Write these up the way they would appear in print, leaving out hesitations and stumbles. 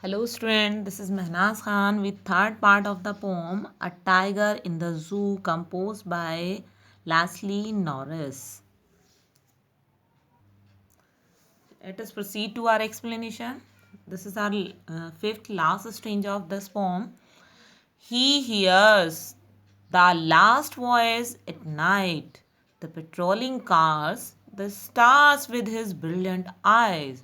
Hello student, this is Mehnaz Khan with third part of the poem A Tiger in the Zoo composed by Leslie Norris. Let us proceed to our explanation. This is our fifth last stanza of this poem. He hears the last voice at night, the patrolling cars, the stars with his brilliant eyes,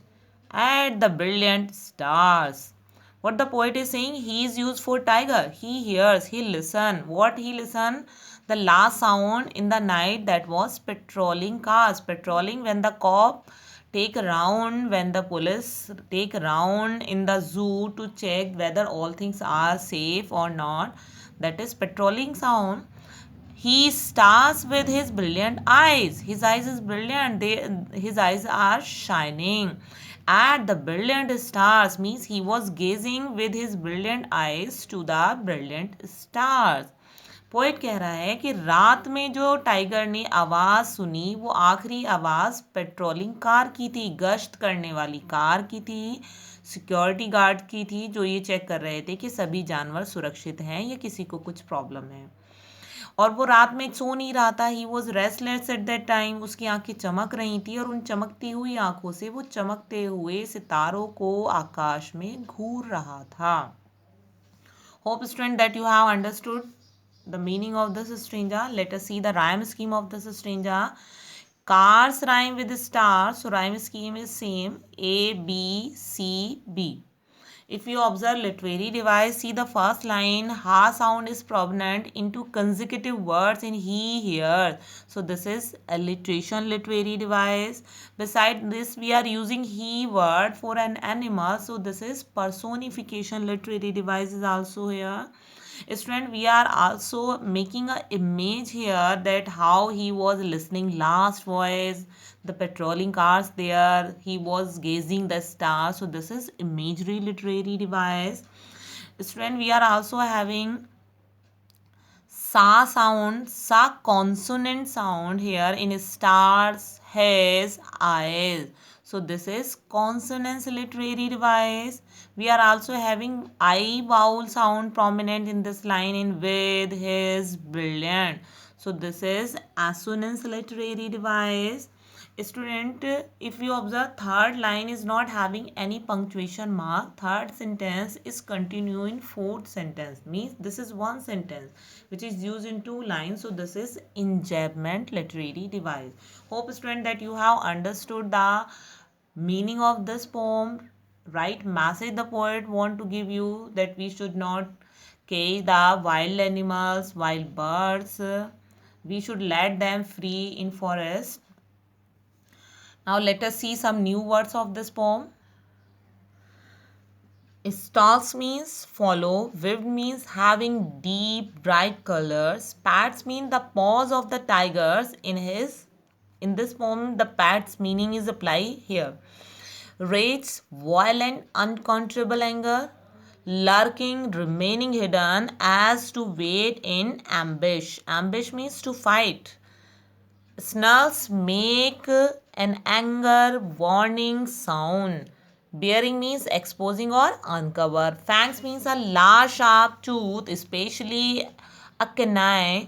at the brilliant stars. What the poet is saying, he is used for tiger. He hears, he listen. What he listen? The last sound in the night, that was patrolling cars. Patrolling when the cop take a round, when the police take a round in the zoo to check whether all things are safe or not. That is patrolling sound. He stars with his brilliant eyes. His eyes is brilliant. His eyes are shining. At the brilliant stars means he was gazing with his brilliant eyes to the brilliant stars. Poet कह रहा है कि रात में जो tiger ने आवाज़ सुनी वो आखिरी आवाज़ पेट्रोलिंग कार की थी, गश्त करने वाली कार की थी, सिक्योरिटी गार्ड की थी, जो ये चेक कर रहे थे कि सभी जानवर सुरक्षित हैं या किसी को कुछ प्रॉब्लम है। और वो रात में सो नहीं रहा था। He was restless at that time. उसकी आंखें चमक रही थी और उन चमकती हुई आंखों से वो चमकते हुए सितारों को आकाश में घूर रहा था। Hope student that you have understood the meaning of this stanza. Let us see the rhyme scheme of this stanza. Cars rhyme with stars, so rhyme scheme is same, A, B, C, B. If you observe literary device, see the first line, ha sound is prominent into consecutive words in he, here. So this is alliteration literary device. Beside this, we are using he word for an animal. So this is personification literary device is also here. Student, we are also making a image here that how he was listening last voice, the patrolling cars there, he was gazing the stars. So this is imagery literary device. Student, we are also having sa sound, sa consonant sound here in stars, his, eyes. So this is consonance literary device. We are also having I vowel sound prominent in this line in with, his, brilliant. So this is assonance literary device. Student, if you observe, third line is not having any punctuation mark. Third sentence is continuing fourth sentence. Means this is one sentence which is used in two lines. So this is enjambment literary device. Hope student that you have understood the meaning of this poem. Right message the poet want to give you, that we should not cage the wild animals, wild birds. We should let them free in forest. Now let us see some new words of this poem. Stalks means follow, vivid means having deep bright colors, pats mean the paws of the tigers in this poem. The pats meaning is applied here. Rage, violent uncontrollable anger, lurking, remaining hidden as to wait in ambush. Ambush means to fight. Snarls make an anger warning sound. Bearing means exposing or uncover. Fangs means a large sharp tooth, especially a canine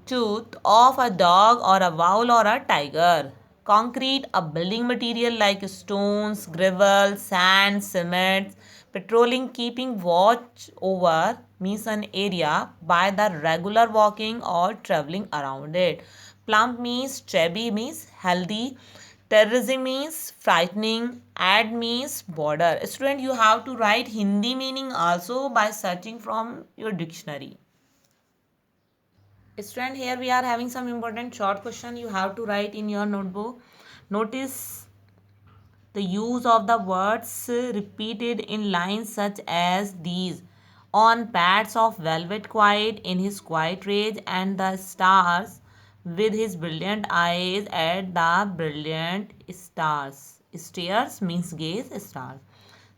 tooth of a dog or a owl or a tiger. Concrete, a building material like stones, gravel, sand, cement. Patrolling, keeping watch over means an area by the regular walking or traveling around it. Plump means chubby means healthy. Terrorism means frightening. Ad means border. Student, you have to write Hindi meaning also by searching from your dictionary. Student, here we are having some important short question you have to write in your notebook. Notice the use of the words repeated in lines such as these. On pads of velvet quiet in his quiet rage, and the stars with his brilliant eyes at the brilliant stars. Stairs means gaze, stars.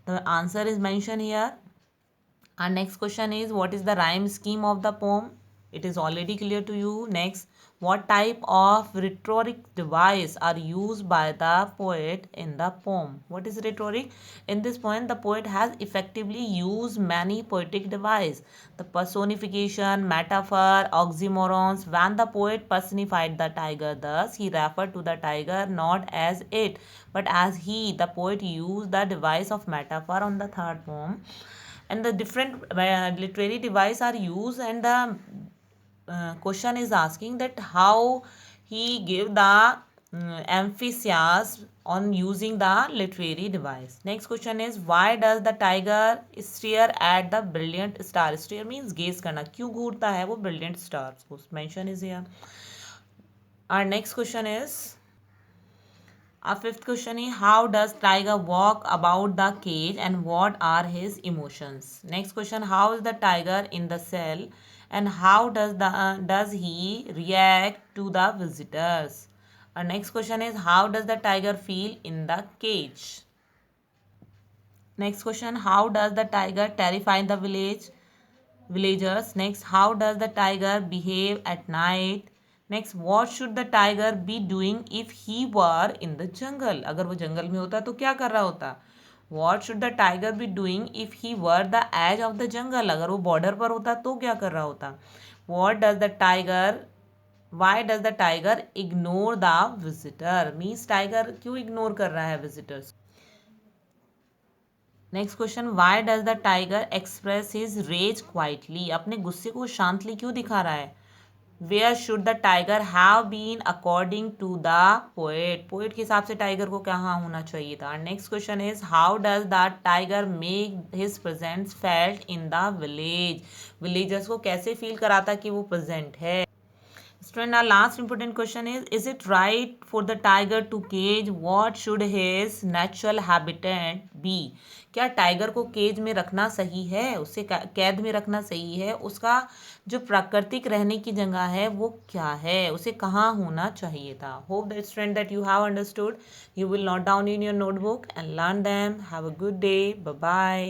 The answer is mentioned here. Our next question is, what is the rhyme scheme of the poem? It is already clear to you. Next, What type of rhetoric device are used by the poet in the poem? What is rhetoric? In this poem, the poet has effectively used many poetic devices: the personification, metaphor, oxymorons. When the poet personified the tiger thus, he referred to the tiger not as it, but as he. The poet used the device of metaphor on the third poem, and the different literary devices are used, and the question is asking that how he gave the emphasis on using the literary device. Next question is, why does the tiger stare at the brilliant star? Stare means gaze करना. क्यों घूरता है वो brilliant stars को? Mention is here. Our next question is, our fifth question is, how does tiger walk about the cage and what are his emotions? Next question, how is the tiger in the cell and how does he react to the visitors? Our next question is, how does the tiger feel in the cage? Next question, how does the tiger terrify the villagers? Next, how does the tiger behave at night? Next, what should the tiger be doing if he were in the jungle? अगर वो जंगल में होता तो क्या कर रहा होता? What should the tiger be doing if he were the edge of the jungle? अगर वो border पर होता तो क्या कर रहा होता? What does the tiger Why does the tiger ignore the visitor? Means tiger क्यों ignore कर रहा है visitors? Next question, why does the tiger express his rage quietly? अपने गुस्से को शांतली क्यों दिखा रहा है? Where should the tiger have been according to the poet? Poet के हिसाब से टाइगर को कहाँ होना चाहिए था? Next question is, how does the tiger make his presence felt in the village? Villagers को कैसे फील कराता कि वो प्रेजेंट है? Student, our last important question is it right for the tiger to cage? What should his natural habitat be? क्या tiger को cage में रखना सही है? उसे कैद में रखना सही है? उसका जो प्राकृतिक रहने की जगह है वो क्या है? उसे कहाँ होना चाहिए था? Hope that student that you have understood. You will note down in your notebook and learn them. Have a good day. Bye bye.